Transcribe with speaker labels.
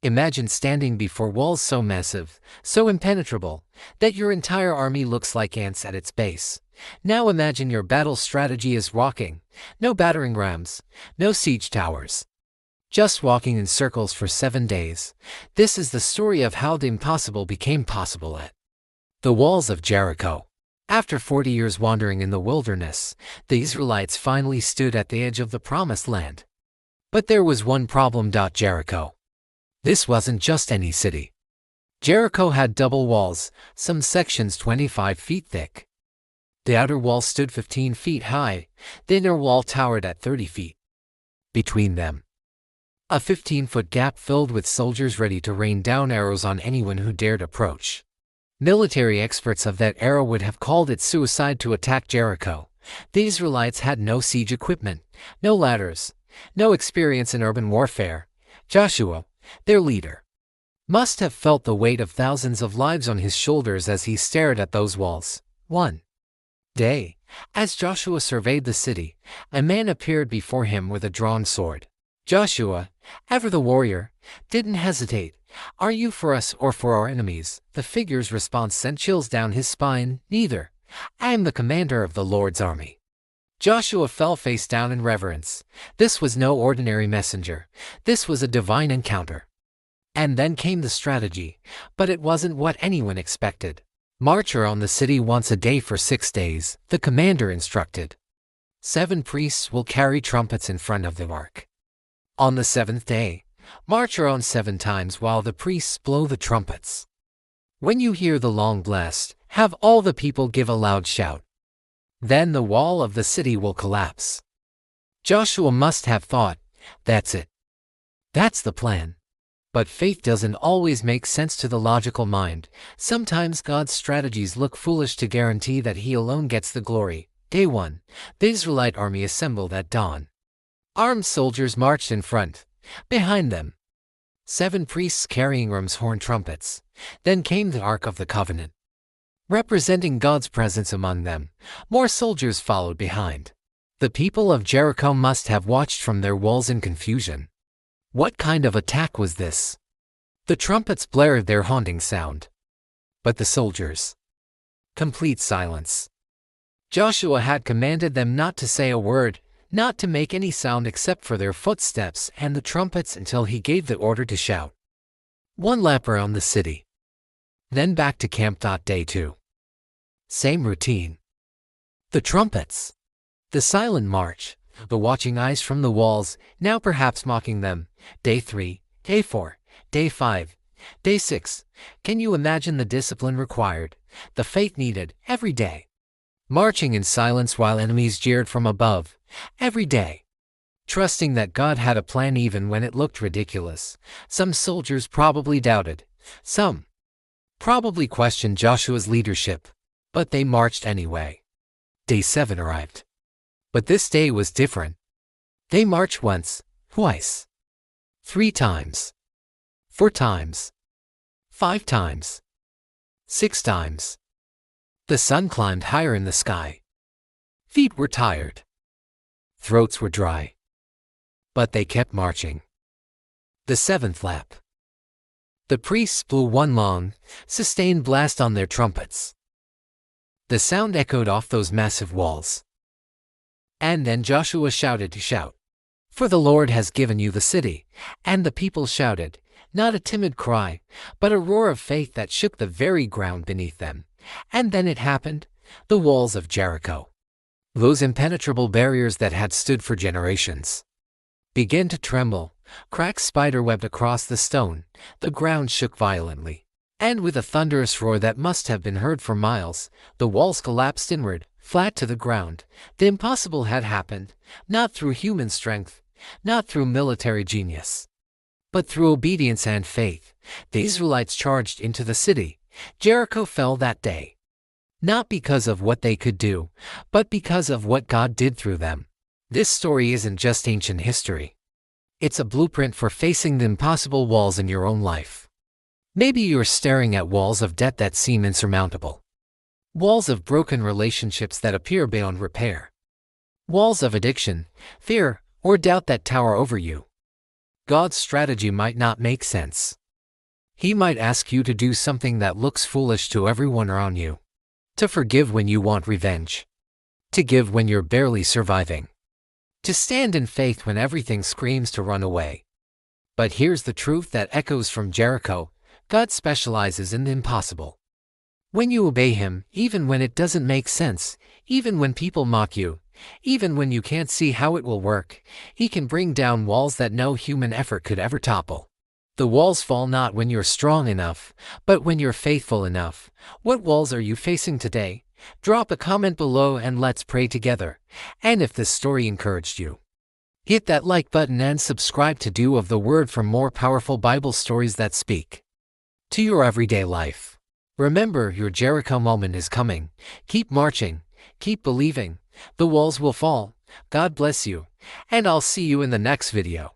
Speaker 1: Imagine standing before walls so massive, so impenetrable, that your entire army looks like ants at its base. Now imagine your battle strategy is walking. No battering rams, no siege towers. Just walking in circles for 7 days. This is the story of how the impossible became possible at the walls of Jericho. After 40 years wandering in the wilderness, the Israelites finally stood at the edge of the Promised Land. But there was one problem. Jericho. This wasn't just any city. Jericho had double walls, some sections 25 feet thick. The outer wall stood 15 feet high, the inner wall towered at 30 feet. Between them, a 15-foot gap filled with soldiers ready to rain down arrows on anyone who dared approach. Military experts of that era would have called it suicide to attack Jericho. The Israelites had no siege equipment, no ladders, no experience in urban warfare. Joshua, their leader, must have felt the weight of thousands of lives on his shoulders as he stared at those walls. One day, as Joshua surveyed the city, a man appeared before him with a drawn sword. Joshua, ever the warrior, didn't hesitate. Are you for us or for our enemies? The figure's response sent chills down his spine. Neither. I am the commander of the Lord's army. Joshua fell face down in reverence. This was no ordinary messenger. This was a divine encounter. And then came the strategy, but it wasn't what anyone expected. March around the city once a day for 6 days, the commander instructed. 7 priests will carry trumpets in front of the ark. On the 7th day, march around 7 times while the priests blow the trumpets. When you hear the long blast, have all the people give a loud shout. Then the wall of the city will collapse. Joshua must have thought, that's it. That's the plan. But faith doesn't always make sense to the logical mind. Sometimes God's strategies look foolish to guarantee that He alone gets the glory. Day 1, the Israelite army assembled at dawn. Armed soldiers marched in front. Behind them, 7 priests carrying ram's horn trumpets. Then came the Ark of the Covenant, representing God's presence among them. More soldiers followed behind. The people of Jericho must have watched from their walls in confusion. What kind of attack was this? The trumpets blared their haunting sound. But the soldiers, complete silence. Joshua had commanded them not to say a word, not to make any sound except for their footsteps and the trumpets until he gave the order to shout. 1 lap around the city. Then back to camp. Day 2. Same routine. The trumpets. The silent march. The watching eyes from the walls, now perhaps mocking them. Day 3, Day 4, Day 5, Day 6. Can you imagine the discipline required, the faith needed, every day? Marching in silence while enemies jeered from above, every day. Trusting that God had a plan even when it looked ridiculous. Some soldiers probably doubted. Some probably questioned Joshua's leadership. But they marched anyway. Day 7 arrived. But this day was different. They marched once, twice, 3 times, 4 times, 5 times, 6 times. The sun climbed higher in the sky. Feet were tired. Throats were dry. But they kept marching. The 7th lap. The priests blew one long, sustained blast on their trumpets. The sound echoed off those massive walls. And then Joshua shouted to shout, "For the Lord has given you the city." And the people shouted, not a timid cry, but a roar of faith that shook the very ground beneath them. And then it happened, the walls of Jericho, those impenetrable barriers that had stood for generations, began to tremble. Cracks spiderwebbed across the stone, the ground shook violently. And with a thunderous roar that must have been heard for miles, the walls collapsed inward, flat to the ground. The impossible had happened, not through human strength, not through military genius, but through obedience and faith. The Israelites charged into the city. Jericho fell that day, not because of what they could do, but because of what God did through them. This story isn't just ancient history. It's a blueprint for facing the impossible walls in your own life. Maybe you're staring at walls of debt that seem insurmountable. Walls of broken relationships that appear beyond repair. Walls of addiction, fear, or doubt that tower over you. God's strategy might not make sense. He might ask you to do something that looks foolish to everyone around you. To forgive when you want revenge. To give when you're barely surviving. To stand in faith when everything screams to run away. But here's the truth that echoes from Jericho: God specializes in the impossible. When you obey Him, even when it doesn't make sense, even when people mock you, even when you can't see how it will work, He can bring down walls that no human effort could ever topple. The walls fall not when you're strong enough, but when you're faithful enough. What walls are you facing today? Drop a comment below and let's pray together. And if this story encouraged you, hit that like button and subscribe to Do of the Word for more powerful Bible stories that speak to your everyday life. Remember, your Jericho moment is coming. Keep marching. Keep believing. The walls will fall. God bless you. And I'll see you in the next video.